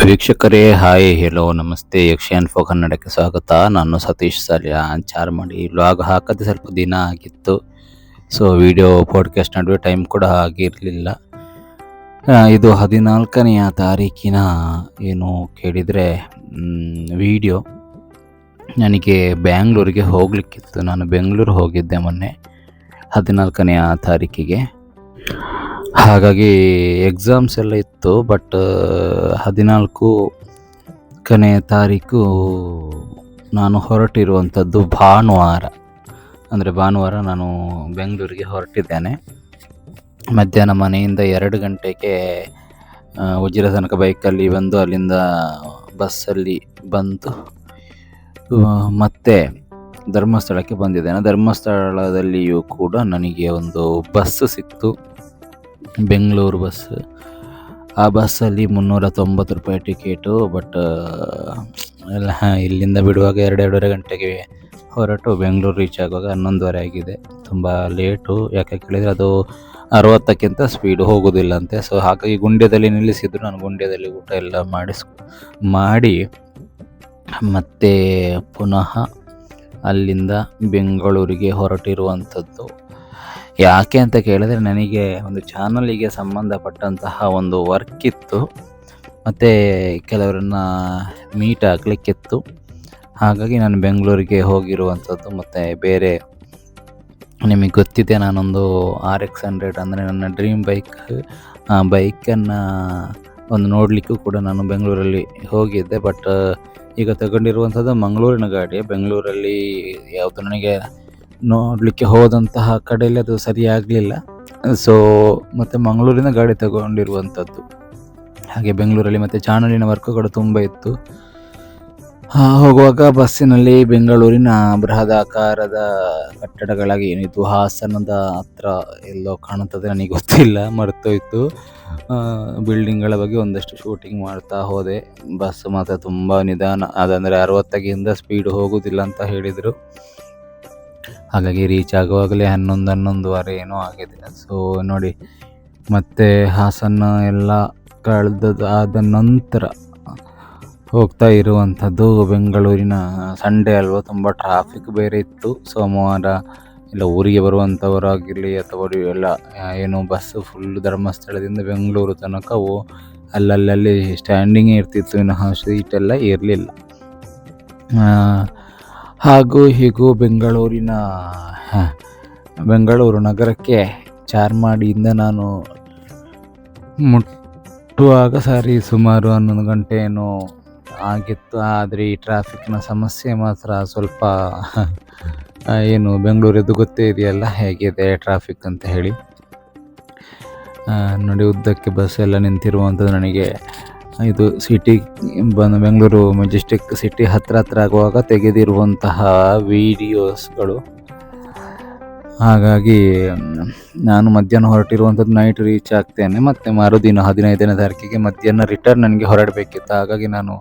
ವೀಕ್ಷಕರೇ hi hello ನಮಸ್ತೆ action ಫೋ ಕನ್ನಡಕ್ಕೆ ಸ್ವಾಗತ. ನಾನು ಸತೀಶ್ ಸಾಲ್ಯ ಚಾರ್ಮಾಡಿ. ವ್ಲಾಗ್ ಹಾಕದೆ ಸ್ವಲ್ಪ ದಿನ ಆಗಿತ್ತು. ಸೊ ವಿಡಿಯೋ ಪಾಡ್ಕಾಸ್ಟ್ ನಡುವೆ ಟೈಮ್ ಕೂಡ ಆಗಿರಲಿಲ್ಲ. ಇದು 14ನೆಯ ತಾರೀಕಿನ ಏನು ಕೇಳಿದರೆ ವಿಡಿಯೋ. ನನಗೆ ಬ್ಯಾಂಗ್ಳೂರಿಗೆ ಹೋಗಲಿಕ್ಕಿತ್ತು. ನಾನು ಬೆಂಗಳೂರು ಹೋಗಿದ್ದೆ ಮೊನ್ನೆ 14ನೆಯ ತಾರೀಕಿಗೆ. ಹಾಗಾಗಿ ಎಕ್ಸಾಮ್ಸ್ ಎಲ್ಲ ಇತ್ತು. ಬಟ್ 14ನೇ ತಾರೀಕು ನಾನು ಹೊರಟಿರುವಂಥದ್ದು ಭಾನುವಾರ. ಅಂದರೆ ಭಾನುವಾರ ನಾನು ಬೆಂಗಳೂರಿಗೆ ಹೊರಟಿದ್ದೇನೆ. ಮಧ್ಯಾಹ್ನ ಮನೆಯಿಂದ 2 ಗಂಟೆಗೆ ಉಜಿರ ತನಕ ಬೈಕಲ್ಲಿ ಬಂದು ಅಲ್ಲಿಂದ ಬಸ್ಸಲ್ಲಿ ಬಂದು ಮತ್ತೆ ಧರ್ಮಸ್ಥಳಕ್ಕೆ ಬಂದಿದ್ದೇನೆ. ಧರ್ಮಸ್ಥಳದಲ್ಲಿಯೂ ಕೂಡ ನನಗೆ ಒಂದು ಬಸ್ ಸಿಕ್ತು, ಬೆಂಗಳೂರು ಬಸ್. ಆ ಬಸ್ಸಲ್ಲಿ 390 ರೂಪಾಯಿ ಟಿಕೆಟು. ಬಟ್ ಎಲ್ಲ ಇಲ್ಲಿಂದ ಬಿಡುವಾಗ 2-2.5 ಗಂಟೆಗೆ ಹೊರಟು ಬೆಂಗಳೂರು ರೀಚ್ ಆಗುವಾಗ 11:30 ಆಗಿದೆ. ತುಂಬ ಲೇಟು. ಯಾಕೆ ಕೇಳಿದರೆ ಅದು 60ಕ್ಕಿಂತ ಸ್ಪೀಡು ಹೋಗೋದಿಲ್ಲ ಅಂತೆ. ಸೊ ಹಾಗಾಗಿ ಗುಂಡ್ಯದಲ್ಲಿ ನಿಲ್ಲಿಸಿದ್ರು. ನಾನು ಗುಂಡ್ಯದಲ್ಲಿ ಊಟ ಎಲ್ಲ ಮಾಡಿ ಮತ್ತೆ ಪುನಃ ಅಲ್ಲಿಂದ ಬೆಂಗಳೂರಿಗೆ ಹೊರಟಿರುವಂಥದ್ದು. ಯಾಕೆ ಅಂತ ಕೇಳಿದರೆ ನನಗೆ ಒಂದು ಚಾನಲಿಗೆ ಸಂಬಂಧಪಟ್ಟಂತಹ ಒಂದು ವರ್ಕ್ ಇತ್ತು, ಮತ್ತು ಕೆಲವರನ್ನ ಮೀಟ್ ಆಗಲಿಕ್ಕಿತ್ತು. ಹಾಗಾಗಿ ನಾನು ಬೆಂಗಳೂರಿಗೆ ಹೋಗಿರುವಂಥದ್ದು. ಮತ್ತು ಬೇರೆ ನಿಮಗೆ ಗೊತ್ತಿದೆ, ನಾನೊಂದು RX 100 ಅಂದರೆ ನನ್ನ ಡ್ರೀಮ್ ಬೈಕ್. ಆ ಬೈಕನ್ನು ಒಂದು ನೋಡಲಿಕ್ಕೂ ಕೂಡ ನಾನು ಬೆಂಗಳೂರಲ್ಲಿ ಹೋಗಿದ್ದೆ. ಬಟ್ ಈಗ ತಗೊಂಡಿರುವಂಥದ್ದು ಮಂಗಳೂರಿನ ಗಾಡಿ. ಬೆಂಗಳೂರಲ್ಲಿ ಯಾವುದು ನನಗೆ ನೋಡಲಿಕ್ಕೆ ಹೋದಂತಹ ಕಡೆಯಲ್ಲಿ ಅದು ಸರಿಯಾಗಲಿಲ್ಲ. ಸೊ ಮತ್ತು ಮಂಗಳೂರಿನ ಗಾಡಿ ತಗೊಂಡಿರುವಂಥದ್ದು. ಹಾಗೆ ಬೆಂಗಳೂರಲ್ಲಿ ಮತ್ತು ಚಾನಲಿನ ವರ್ಕ್ಗಳು ತುಂಬ ಇತ್ತು. ಹೋಗುವಾಗ ಬಸ್ಸಿನಲ್ಲಿ ಬೆಂಗಳೂರಿನ ಬೃಹದಾಕಾರದ ಕಟ್ಟಡಗಳಾಗಿ ಏನಿತ್ತು, ಹಾಸನದ ಹತ್ರ ಎಲ್ಲೋ ಕಾಣುತ್ತದೆ, ನನಗೆ ಗೊತ್ತಿಲ್ಲ, ಮರ್ತೋಯ್ತು. ಬಿಲ್ಡಿಂಗ್ಗಳ ಬಗ್ಗೆ ಒಂದಷ್ಟು ಶೂಟಿಂಗ್ ಮಾಡ್ತಾ ಹೋದೆ. ಬಸ್ ಮಾತ್ರ ತುಂಬ ನಿಧಾನ, ಅದಂದರೆ 60ಕ್ಕಿಂತ ಸ್ಪೀಡು ಹೋಗೋದಿಲ್ಲ ಅಂತ ಹೇಳಿದರು. ಹಾಗಾಗಿ ರೀಚ್ ಆಗುವಾಗಲೇ 11:30 ಏನೋ ಆಗಿದೆ. ಸೊ ನೋಡಿ, ಮತ್ತೆ ಹಾಸನ ಎಲ್ಲ ಆದ ನಂತರ ಹೋಗ್ತಾ ಇರುವಂಥದ್ದು ಬೆಂಗಳೂರಿನ ಸಂಡೇ ಅಲ್ವಾ, ತುಂಬ ಟ್ರಾಫಿಕ್ ಬೇರೆ ಇತ್ತು. ಸೋಮವಾರ ಎಲ್ಲ ಊರಿಗೆ ಬರುವಂಥವರಾಗಿರಲಿ ಅಥವಾ ಎಲ್ಲ ಏನು ಬಸ್ಸು ಫುಲ್ ಧರ್ಮಸ್ಥಳದಿಂದ ಬೆಂಗಳೂರು ತನಕ ಅಲ್ಲಲ್ಲಿ ಸ್ಟ್ಯಾಂಡಿಂಗೇ ಇರ್ತಿತ್ತು, ವಿನಃ ಸೀಟೆಲ್ಲ ಇರಲಿಲ್ಲ. ಹಾಗೂ ಹೀಗೂ ಬೆಂಗಳೂರು ನಗರಕ್ಕೆ ಚಾರ್ಮಾಡಿಯಿಂದ ನಾನು ಮುಟ್ಟುವಾಗ ಸುಮಾರು 11 ಗಂಟೆ ಏನೋ ಆಗಿತ್ತು. ಆದರೆ ಈ ಟ್ರಾಫಿಕ್ನ ಸಮಸ್ಯೆ ಮಾತ್ರ ಸ್ವಲ್ಪ ಏನು ಬೆಂಗಳೂರಿದ್ದು ಗೊತ್ತೇ ಇದೆಯಲ್ಲ ಹೇಗಿದೆ ಟ್ರಾಫಿಕ್ ಅಂತ ಹೇಳಿ. ನೋಡಿ, ಉದ್ದಕ್ಕೆ ಬಸ್ ಎಲ್ಲ ನಿಂತಿರುವಂಥದ್ದು. ನನಗೆ ಇದು ಸಿಟಿ ಬೆಂಗಳೂರು ಮೆಜೆಸ್ಟಿಕ್ ಸಿಟಿ ಹತ್ರ ಆಗುವಾಗ ತೆಗೆದಿರುವಂತಹ ವಿಡಿಯೋಸ್ಗಳು. ಹಾಗಾಗಿ ನಾನು ಮಧ್ಯಾಹ್ನ ಹೊರಟಿರುವಂಥದ್ದು ನೈಟ್ ರೀಚ್ ಆಗ್ತೇನೆ. ಮತ್ತು ಮರುದಿನ 15ನೇ ತಾರೀಕಿಗೆ ಮಧ್ಯಾಹ್ನ ರಿಟರ್ನ್ ನನಗೆ ಹೊರಡಬೇಕಿತ್ತು. ಹಾಗಾಗಿ ನಾನು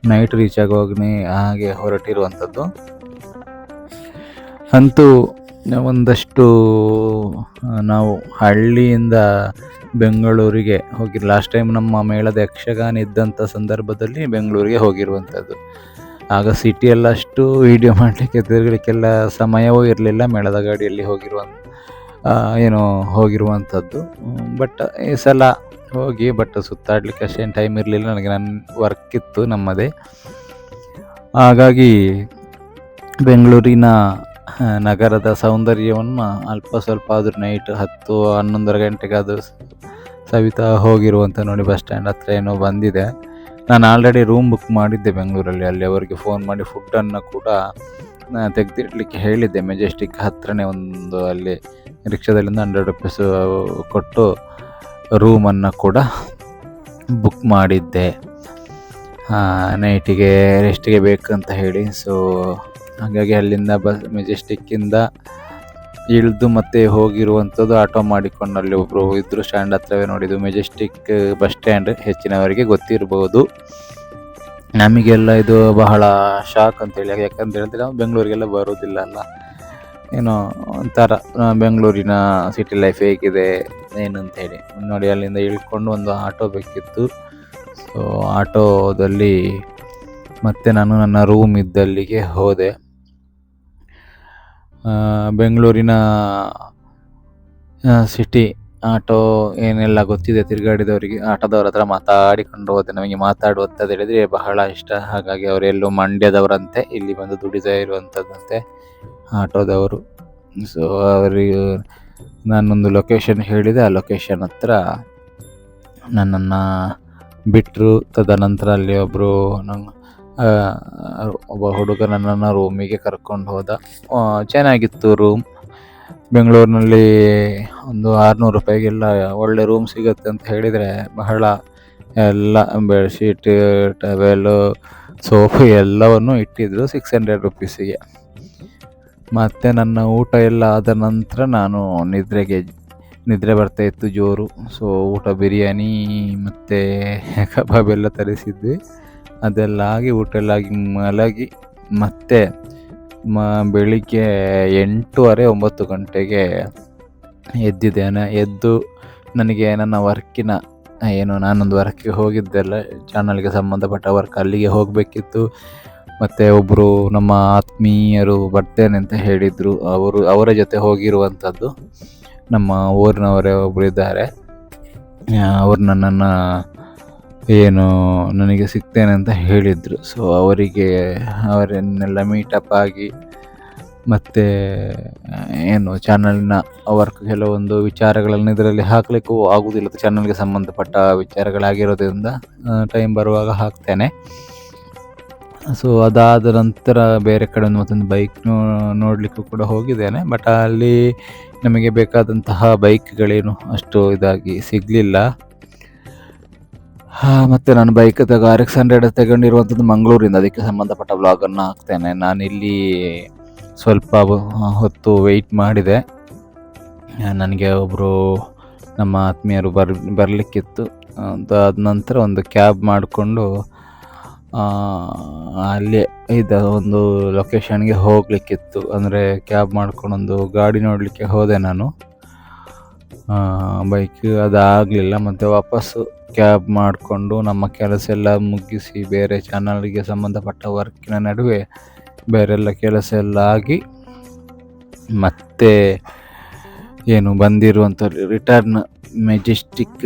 ನೈಟ್ ರೀಚ್ ಆಗುವಾಗಲೇ ಹಾಗೆ ಹೊರಟಿರುವಂಥದ್ದು. ಅಂತೂ ಒಂದಷ್ಟು ನಾವು ಹಳ್ಳಿಯಿಂದ ಬೆಂಗಳೂರಿಗೆ ಹೋಗಿ ಲಾಸ್ಟ್ ಟೈಮ್ ನಮ್ಮ ಮೇಳದ ಯಕ್ಷಗಾನ ಇದ್ದಂಥ ಸಂದರ್ಭದಲ್ಲಿ ಬೆಂಗಳೂರಿಗೆ ಹೋಗಿರುವಂಥದ್ದು. ಆಗ ಸಿಟಿಯೆಲ್ಲ ಅಷ್ಟು ವೀಡಿಯೋ ಮಾಡಲಿಕ್ಕೆ ತಿರುಗಲಿಕ್ಕೆಲ್ಲ ಸಮಯವೂ ಇರಲಿಲ್ಲ. ಮೇಳದ ಗಾಡಿಯಲ್ಲಿ ಹೋಗಿರುವಂಥದ್ದು. ಬಟ್ ಈ ಸಲ ಹೋಗಿ ಬಟ್ ಸುತ್ತಾಡಲಿಕ್ಕೆ ಅಷ್ಟೇನು ಟೈಮ್ ಇರಲಿಲ್ಲ ನನಗೆ. ನನ್ನ ವರ್ಕ್ ಇತ್ತು ನಮ್ಮದೇ. ಹಾಗಾಗಿ ಬೆಂಗಳೂರಿನ ನಗರದ ಸೌಂದರ್ಯವನ್ನು ಅಲ್ಪ ಸ್ವಲ್ಪ ಆದರೂ ನೈಟ್ 10-11 ಗಂಟೆಗೆ ಅದು ಸವಿತಾ ಹೋಗಿರುವಂಥ. ನೋಡಿ, ಬಸ್ ಸ್ಟ್ಯಾಂಡ್ ಹತ್ರ ಏನೋ ಬಂದಿದೆ. ನಾನು ಆಲ್ರೆಡಿ ರೂಮ್ ಬುಕ್ ಮಾಡಿದ್ದೆ ಬೆಂಗಳೂರಲ್ಲಿ. ಅಲ್ಲಿ ಅವರಿಗೆ ಫೋನ್ ಮಾಡಿ ಫುಡ್ಡನ್ನು ಕೂಡ ತೆಗೆದಿಡ್ಲಿಕ್ಕೆ ಹೇಳಿದ್ದೆ. ಮೆಜೆಸ್ಟಿಕ್ ಹತ್ರನೇ ಒಂದು ಅಲ್ಲಿ ರಿಕ್ಷಾದಲ್ಲಿಂದ 100 ರೂಪೀಸ್ ಕೊಟ್ಟು ರೂಮನ್ನು ಕೂಡ ಬುಕ್ ಮಾಡಿದ್ದೆ, ನೈಟಿಗೆ ರೆಸ್ಟಿಗೆ ಬೇಕಂತ ಹೇಳಿ. ಸೊ ಹಾಗಾಗಿ ಅಲ್ಲಿಂದ ಮೆಜೆಸ್ಟಿಕ್ಕಿಂದ ಇಳಿದು ಮತ್ತೆ ಹೋಗಿರುವಂಥದ್ದು. ಆಟೋ ಮಾಡಿಕೊಂಡು ಅಲ್ಲಿ ಒಬ್ಬರು ಇದ್ದರು ಸ್ಟ್ಯಾಂಡ್ ಹತ್ರವೇ. ನೋಡಿದ್ದು ಮೆಜೆಸ್ಟಿಕ್ ಬಸ್ ಸ್ಟ್ಯಾಂಡ್ ಹೆಚ್ಚಿನವರಿಗೆ ಗೊತ್ತಿರ್ಬೋದು. ನಮಗೆಲ್ಲ ಇದು ಬಹಳ ಶಾಕ್ ಅಂತೇಳಿ. ಯಾಕಂತ ಹೇಳಿದ್ರೆ ನಾವು ಬೆಂಗಳೂರಿಗೆಲ್ಲ ಬರೋದಿಲ್ಲ ಅಲ್ಲ, ಏನೋ ಒಂಥರ ಬೆಂಗಳೂರಿನ ಸಿಟಿ ಲೈಫ್ ಹೇಗಿದೆ ಏನಂತ ಹೇಳಿ. ನೋಡಿ, ಅಲ್ಲಿಂದ ಇಳ್ಕೊಂಡು ಒಂದು ಆಟೋ ಬೇಕಿತ್ತು. ಸೊ ಆಟೋದಲ್ಲಿ ಮತ್ತೆ ನಾನು ನನ್ನ ರೂಮ್ ಇದ್ದಲ್ಲಿಗೆ ಹೋದೆ. ಬೆಂಗಳೂರಿನ ಸಿಟಿ ಆಟೋ ಏನೆಲ್ಲ ಗೊತ್ತಿದೆ ತಿರುಗಾಡಿದವರಿಗೆ, ಆಟೋದವ್ರ ಹತ್ರ ಮಾತಾಡಿಕೊಂಡು ಹೋದೆ. ನಮಗೆ ಮಾತಾಡುವಂಥದ್ದು ಹೇಳಿದರೆ ಬಹಳ ಇಷ್ಟ. ಹಾಗಾಗಿ ಅವರೆಲ್ಲೋ ಮಂಡ್ಯದವರಂತೆ, ಇಲ್ಲಿ ಬಂದು ದುಡಿತಾ ಇರುವಂಥದ್ದಂತೆ ಆಟೋದವರು. ಸೊ ಅವರಿಗೆ ನಾನೊಂದು ಲೊಕೇಶನ್ ಹೇಳಿದೆ, ಆ ಲೊಕೇಶನ್ ಹತ್ರ ನನ್ನನ್ನು ಬಿಟ್ಟರು. ತದನಂತರ ಅಲ್ಲಿ ಒಬ್ಬ ಹುಡುಗ ನನ್ನನ್ನು ರೂಮಿಗೆ ಕರ್ಕೊಂಡು ಹೋದ. ಚೆನ್ನಾಗಿತ್ತು ರೂಮ್. ಬೆಂಗಳೂರಿನಲ್ಲಿ ಒಂದು 600 ರೂಪಾಯಿಗೆಲ್ಲ ಒಳ್ಳೆ ರೂಮ್ ಸಿಗುತ್ತೆ ಅಂತ ಹೇಳಿದರೆ ಬಹಳ, ಎಲ್ಲ ಬೆಡ್ಶೀಟ್, ಟವೆಲು, ಸೋಫು ಎಲ್ಲವನ್ನು ಇಟ್ಟಿದ್ರು 600 ರುಪೀಸಿಗೆ. ಮತ್ತು ನನ್ನ ಊಟ ಎಲ್ಲ ಆದ ನಂತರ ನಾನು ನಿದ್ರೆ ಬರ್ತಾಯಿತ್ತು ಜೋರು. ಸೊ ಊಟ ಬಿರಿಯಾನಿ ಮತ್ತು ಕಬಾಬ್ ಎಲ್ಲ ತರಿಸಿದ್ವಿ. ಅದೆಲ್ಲ ಆಗಿ ಊಟ ಎಲ್ಲ ಆಗಿ ಮಲಗಿ ಮತ್ತೆ ಬೆಳಿಗ್ಗೆ 8:30-9 ಗಂಟೆಗೆ ಎದ್ದಿದ್ದೇನೆ. ಎದ್ದು ನನಗೆ ನನ್ನ ವರ್ಕಿನ ನಾನೊಂದು ವರ್ಕಿಗೆ ಹೋಗಿದ್ದೆಲ್ಲ, ಚಾನಲ್ಗೆ ಸಂಬಂಧಪಟ್ಟ ವರ್ಕ್, ಅಲ್ಲಿಗೆ ಹೋಗಬೇಕಿತ್ತು. ಮತ್ತು ಒಬ್ಬರು ನಮ್ಮ ಆತ್ಮೀಯರು ಬರ್ತೇನೆ ಅಂತ ಹೇಳಿದರು. ಅವರ ಜೊತೆ ಹೋಗಿರುವಂಥದ್ದು. ನಮ್ಮ ಊರಿನವರೇ ಒಬ್ಬರು ಇದ್ದಾರೆ. ಅವರು ನನ್ನನ್ನು ನನಗೆ ಸಿಗ್ತೇನೆ ಅಂತ ಹೇಳಿದರು. ಸೊ ಅವರನ್ನೆಲ್ಲ ಮೀಟಪ್ ಆಗಿ ಮತ್ತು ಚಾನಲ್ನ ವರ್ಕ್ ಕೆಲವೊಂದು ವಿಚಾರಗಳನ್ನು ಇದರಲ್ಲಿ ಹಾಕಲಿಕ್ಕೂ ಆಗುವುದಿಲ್ಲ, ಚಾನಲ್ಗೆ ಸಂಬಂಧಪಟ್ಟ ವಿಚಾರಗಳಾಗಿರೋದ್ರಿಂದ ಟೈಮ್ ಬರುವಾಗ ಹಾಕ್ತೇನೆ. ಸೊ ಅದಾದ ನಂತರ ಬೇರೆ ಕಡೆ ಮತ್ತೊಂದು ಬೈಕ್ ನೋಡಲಿಕ್ಕೂ ಕೂಡ ಹೋಗಿದ್ದೇನೆ. ಬಟ್ ಅಲ್ಲಿ ನಮಗೆ ಬೇಕಾದಂತಹ ಬೈಕ್ಗಳೇನು ಅಷ್ಟು ಇದಾಗಿ ಸಿಗಲಿಲ್ಲ. ಮತ್ತು ನಾನು ಬೈಕ್ RX 100 ತಗೊಂಡಿರುವಂಥದ್ದು ಮಂಗಳೂರಿಂದ, ಅದಕ್ಕೆ ಸಂಬಂಧಪಟ್ಟ ವ್ಲಾಗನ್ನು ಹಾಕ್ತೇನೆ. ನಾನಿಲ್ಲಿ ಸ್ವಲ್ಪ ಹೊತ್ತು ವೆಯ್ಟ್ ಮಾಡಿದೆ. ನನಗೆ ಒಬ್ಬರು ನಮ್ಮ ಆತ್ಮೀಯರು ಬರಲಿಕ್ಕಿತ್ತು. ಅದಾದ ನಂತರ ಒಂದು ಕ್ಯಾಬ್ ಮಾಡಿಕೊಂಡು ಅಲ್ಲೇ ಒಂದು ಲೊಕೇಶನ್ಗೆ ಹೋಗಲಿಕ್ಕಿತ್ತು. ಅಂದರೆ ಕ್ಯಾಬ್ ಮಾಡ್ಕೊಂಡೊಂದು ಗಾಡಿ ನೋಡಲಿಕ್ಕೆ ಹೋದೆ ನಾನು. ಬೈಕ್ ಅದಾಗಲಿಲ್ಲ. ಮತ್ತು ವಾಪಸ್ಸು ಕ್ಯಾಬ್ ಮಾಡಿಕೊಂಡು ನಮ್ಮ ಕೆಲಸ ಎಲ್ಲ ಮುಗಿಸಿ, ಬೇರೆ ಚಾನಲ್ಗೆ ಸಂಬಂಧಪಟ್ಟ ವರ್ಕಿನ ನಡುವೆ ಬೇರೆಲ್ಲ ಕೆಲಸ ಎಲ್ಲ ಆಗಿ ಮತ್ತೆ ಬಂದಿರುವಂಥ ರಿಟರ್ನ್ ಮೆಜೆಸ್ಟಿಕ್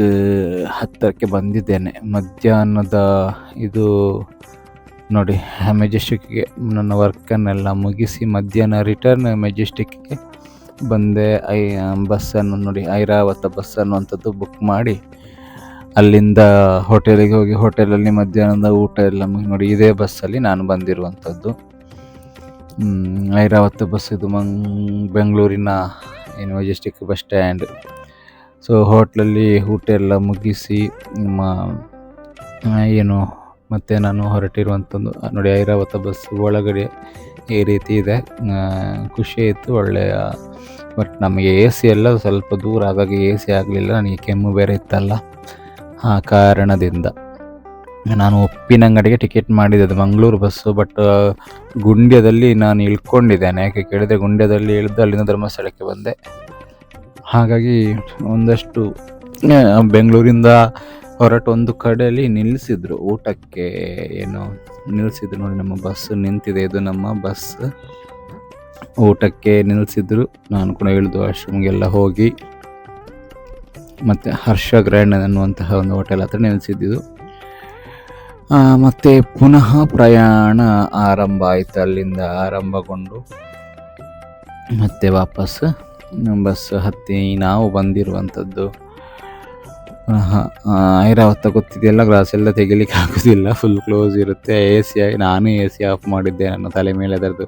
ಹತ್ತಿರಕ್ಕೆ ಬಂದಿದ್ದೇನೆ. ಮಧ್ಯಾಹ್ನದ ನೋಡಿ, ಮೆಜೆಸ್ಟಿಕ್ಗೆ ನನ್ನ ವರ್ಕನ್ನೆಲ್ಲ ಮುಗಿಸಿ ಮಧ್ಯಾಹ್ನ ರಿಟರ್ನ್ ಮೆಜೆಸ್ಟಿಕ್ಗೆ ಬಂದೆ. ಬಸ್ಸನ್ನು ನೋಡಿ, ಐರಾವತ ಬಸ್ ಅನ್ನುವಂಥದ್ದು ಬುಕ್ ಮಾಡಿ ಅಲ್ಲಿಂದ ಹೋಟೆಲಿಗೆ ಹೋಗಿ, ಹೋಟೆಲಲ್ಲಿ ಮಧ್ಯಾಹ್ನದ ಊಟ ಎಲ್ಲ ನೋಡಿ, ಇದೇ ಬಸ್ಸಲ್ಲಿ ನಾನು ಬಂದಿರುವಂಥದ್ದು. ಐರಾವತ ಬಸ್ ಇದು ಬೆಂಗಳೂರಿನ ಮೆಜೆಸ್ಟಿಕ್ ಬಸ್ ಸ್ಟ್ಯಾಂಡ್. ಸೊ ಹೋಟ್ಲಲ್ಲಿ ಊಟ ಎಲ್ಲ ಮುಗಿಸಿ ಮತ್ತು ನಾನು ಹೊರಟಿರುವಂಥದ್ದು ನೋಡಿ, ಐರಾವತ ಬಸ್ ಒಳಗಡೆ ಈ ರೀತಿ ಇದೆ. ಖುಷಿ ಆಯಿತು, ಒಳ್ಳೆಯ. ಬಟ್ ನಮಗೆ AC ಎಲ್ಲ ಸ್ವಲ್ಪ ದೂರ, ಹಾಗಾಗಿ AC ಆಗಲಿಲ್ಲ. ನನಗೆ ಕೆಮ್ಮು ಬೇರೆ ಇತ್ತಲ್ಲ, ಆ ಕಾರಣದಿಂದ ನಾನು ಉಪ್ಪಿನಂಗಡಿಗೆ ಟಿಕೆಟ್ ಮಾಡಿದೆ. ಅದು ಮಂಗಳೂರು ಬಸ್ಸು. ಬಟ್ ಗುಂಡ್ಯದಲ್ಲಿ ನಾನು ಇಳ್ಕೊಂಡಿದ್ದೇನೆ. ಯಾಕೆ ಕೇಳಿದರೆ, ಗುಂಡ್ಯದಲ್ಲಿ ಇಳಿದು ಅಲ್ಲಿಂದ ಧರ್ಮಸ್ಥಳಕ್ಕೆ ಬಂದೆ. ಹಾಗಾಗಿ ಒಂದಷ್ಟು ಬೆಂಗಳೂರಿಂದ ಹೊರಟು ಒಂದು ಕಡೆಯಲ್ಲಿ ನಿಲ್ಲಿಸಿದ್ರು ಊಟಕ್ಕೆ. ನಿಲ್ಲಿಸಿದ್ರು ನೋಡಿ, ನಮ್ಮ ಬಸ್ ನಿಂತಿದೆ. ಇದು ನಮ್ಮ ಬಸ್. ಊಟಕ್ಕೆ ನಿಲ್ಲಿಸಿದ್ರು. ನಾನು ಕೂಡ ಇಳಿದು ವಾಶ್ರೂಮ್ಗೆಲ್ಲ ಹೋಗಿ ಮತ್ತು ಹರ್ಷ ಗ್ರ್ಯಾಂಡ್ ಅನ್ನುವಂತಹ ಒಂದು ಹೋಟೆಲ್ ಹತ್ರ ನಿಲ್ಲಿಸಿದ್ದು. ಮತ್ತು ಪುನಃ ಪ್ರಯಾಣ ಆರಂಭ ಆಯಿತು. ಅಲ್ಲಿಂದ ಆರಂಭಗೊಂಡು ಮತ್ತೆ ವಾಪಸ್ ಬಸ್ ಹತ್ತಿ ನಾವು ಬಂದಿರುವಂಥದ್ದು ಐರಾವತ. ಗೊತ್ತಿದೆಯಲ್ಲ, ಗ್ಲಾಸ್ ಎಲ್ಲ ತೆಗಿಲಿಕ್ಕೆ ಆಗೋದಿಲ್ಲ, ಫುಲ್ ಕ್ಲೋಸ್ ಇರುತ್ತೆ. ನಾನೇ AC ಆಫ್ ಮಾಡಿದ್ದೆ. ನನ್ನ ತಲೆ ಮೇಲೆ ಅದರದ್ದು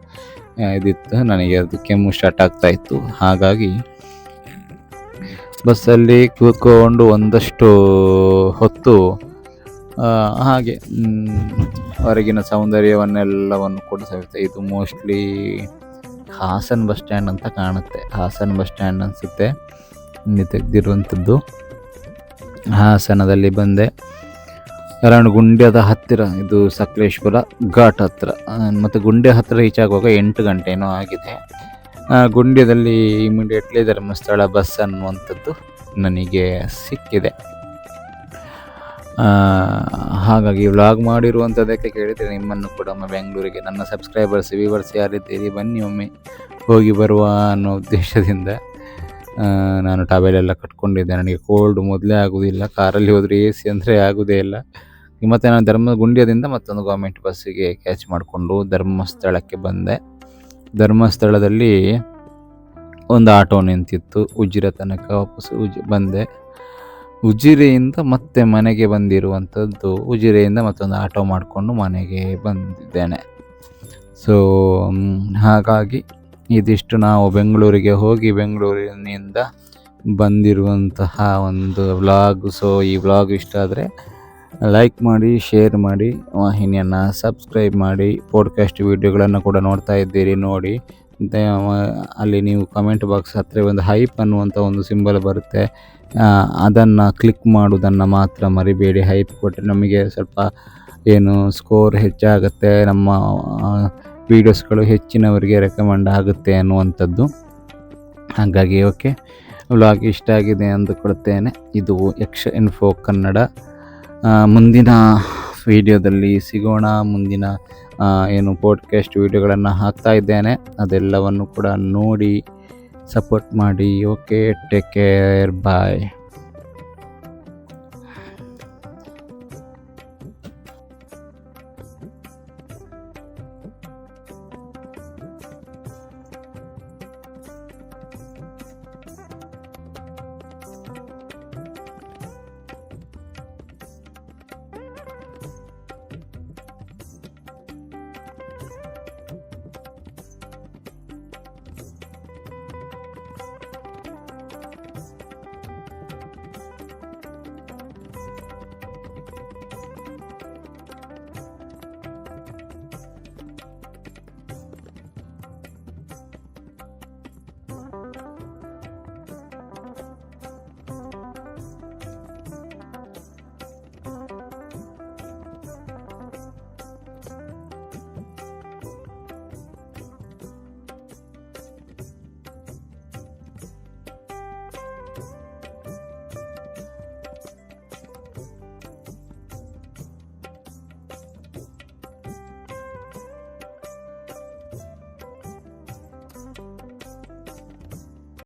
ಇದಿತ್ತು. ನನಗೆ ಅದು ಕೆಮ್ಮು ಸ್ಟಾರ್ಟ್ ಆಗ್ತಾಯಿತ್ತು. ಹಾಗಾಗಿ ಬಸ್ಸಲ್ಲಿ ಕೂತ್ಕೊಂಡು ಒಂದಷ್ಟು ಹೊತ್ತು ಹಾಗೆ ಹೊರಗಿನ ಸೌಂದರ್ಯವನ್ನೆಲ್ಲವನ್ನು ಕೂಡ ಸವಿತೆ. ಇದು ಮೋಸ್ಟ್ಲಿ ಹಾಸನ್ ಬಸ್ ಸ್ಟ್ಯಾಂಡ್ ಅಂತ ಕಾಣುತ್ತೆ. ಹಾಸನ್ ಬಸ್ ಸ್ಟ್ಯಾಂಡ್ ಅನಿಸುತ್ತೆ ಇಲ್ಲಿ ತೆಗೆದಿರುವಂಥದ್ದು. ಹಾಸನದಲ್ಲಿ ಬಂದೆ. ಅರೌಂಡ್ ಗುಂಡ್ಯದ ಹತ್ತಿರ, ಇದು ಸಕಲೇಶ್ಪುರ ಘಾಟ್ ಹತ್ತಿರ. ಮತ್ತು ಗುಂಡ್ಯ ಹತ್ತಿರ ರೀಚ್ ಆಗುವಾಗ 8 ಗಂಟೆನೋ ಆಗಿದೆ. ಗುಂಡ್ಯದಲ್ಲಿ ಇಮಿಡಿಯೇಟ್ಲಿ ಧರ್ಮಸ್ಥಳ ಬಸ್ ಅನ್ನುವಂಥದ್ದು ನನಗೆ ಸಿಕ್ಕಿದೆ. ಹಾಗಾಗಿ ವ್ಲಾಗ್ ಮಾಡಿರುವಂಥದ್ದಕ್ಕೆ ಕೇಳಿದರೆ ನಿಮ್ಮನ್ನು ಕೂಡ ಒಮ್ಮೆ ಬೆಂಗಳೂರಿಗೆ ನನ್ನ ಸಬ್ಸ್ಕ್ರೈಬರ್ಸ್ ವ್ಯೂವರ್ಸ್ ಯಾರಿದ್ದೀರಿ ಬನ್ನಿ ಒಮ್ಮೆ ಹೋಗಿ ಬರುವ ಅನ್ನೋ ಉದ್ದೇಶದಿಂದ ನಾನು ಟವೆಲೆಲ್ಲ ಕಟ್ಕೊಂಡಿದ್ದೆ. ನನಗೆ ಕೋಲ್ಡ್ ಮೊದಲೇ ಆಗೋದಿಲ್ಲ, ಕಾರಲ್ಲಿ ಹೋದರೆ AC ಅಂದರೆ ಆಗೋದೇ ಇಲ್ಲ. ಮತ್ತು ನಾನು ಧರ್ಮಗುಂಡ್ಯದಿಂದ ಮತ್ತೊಂದು ಗೌರ್ಮೆಂಟ್ ಬಸ್ಸಿಗೆ ಕ್ಯಾಚ್ ಮಾಡಿಕೊಂಡು ಧರ್ಮಸ್ಥಳಕ್ಕೆ ಬಂದೆ. ಧರ್ಮಸ್ಥಳದಲ್ಲಿ ಒಂದು ಆಟೋ ನಿಂತಿತ್ತು. ಉಜಿರೆ ತನಕ ವಾಪಸ್ ಬಂದೆ. ಉಜಿರೆಯಿಂದ ಮತ್ತೆ ಮನೆಗೆ ಬಂದಿರುವಂಥದ್ದು. ಉಜಿರೆಯಿಂದ ಮತ್ತೊಂದು ಆಟೋ ಮಾಡಿಕೊಂಡು ಮನೆಗೆ ಬಂದಿದ್ದೇನೆ. ಸೊ ಹಾಗಾಗಿ ಇದಿಷ್ಟು ನಾವು ಬೆಂಗಳೂರಿಗೆ ಹೋಗಿ ಬೆಂಗಳೂರಿನಿಂದ ಬಂದಿರುವಂತಹ ಒಂದು ವ್ಲಾಗ್. ಸೊ ಈ ವ್ಲಾಗ್ ಇಷ್ಟ ಆದರೆ ಲೈಕ್ ಮಾಡಿ, ಶೇರ್ ಮಾಡಿ, ವಾಹಿನಿಯನ್ನು ಸಬ್ಸ್ಕ್ರೈಬ್ ಮಾಡಿ. ಪಾಡ್ಕಾಸ್ಟ್ ವೀಡಿಯೋಗಳನ್ನು ಕೂಡ ನೋಡ್ತಾ ಇದ್ದೀರಿ ನೋಡಿ. ಅಲ್ಲಿ ನೀವು ಕಮೆಂಟ್ ಬಾಕ್ಸ್ ಹತ್ತಿರ ಒಂದು ಹೈಪ್ ಅನ್ನುವಂಥ ಒಂದು ಸಿಂಬಲ್ ಬರುತ್ತೆ, ಅದನ್ನು ಕ್ಲಿಕ್ ಮಾಡೋದನ್ನು ಮಾತ್ರ ಮರಿಬೇಡಿ. ಹೈಪ್ ಕೊಟ್ಟರೆ ನಮಗೆ ಸ್ವಲ್ಪ ಏನು ಸ್ಕೋರ್ ಹೆಚ್ಚಾಗುತ್ತೆ, ನಮ್ಮ ವೀಡಿಯೋಸ್ಗಳು ಹೆಚ್ಚಿನವರಿಗೆ ರೆಕಮೆಂಡ್ ಆಗುತ್ತೆ ಅನ್ನುವಂಥದ್ದು. ಹಾಗಾಗಿ ಓಕೆ, ವ್ಲಾಗ್ ಇಷ್ಟ ಆಗಿದೆ ಅಂದುಕೊಳ್ತೇನೆ. ಇದು ಯಕ್ಷ ಇನ್ಫೋ ಕನ್ನಡ. ಮುಂದಿನ ವಿಡಿಯೋದಲ್ಲಿ ಸಿಗೋಣ. ಮುಂದಿನ ಏನು ಪಾಡ್ಕಾಸ್ಟ್ ವೀಡಿಯೋಗಳನ್ನು ಹಾಕ್ತಾ ಇದ್ದೇನೆ, ಅದೆಲ್ಲವನ್ನು ಕೂಡ ನೋಡಿ ಸಪೋರ್ಟ್ ಮಾಡಿ. ಓಕೆ, ಟೇಕ್ ಕೇರ್, ಬಾಯ್.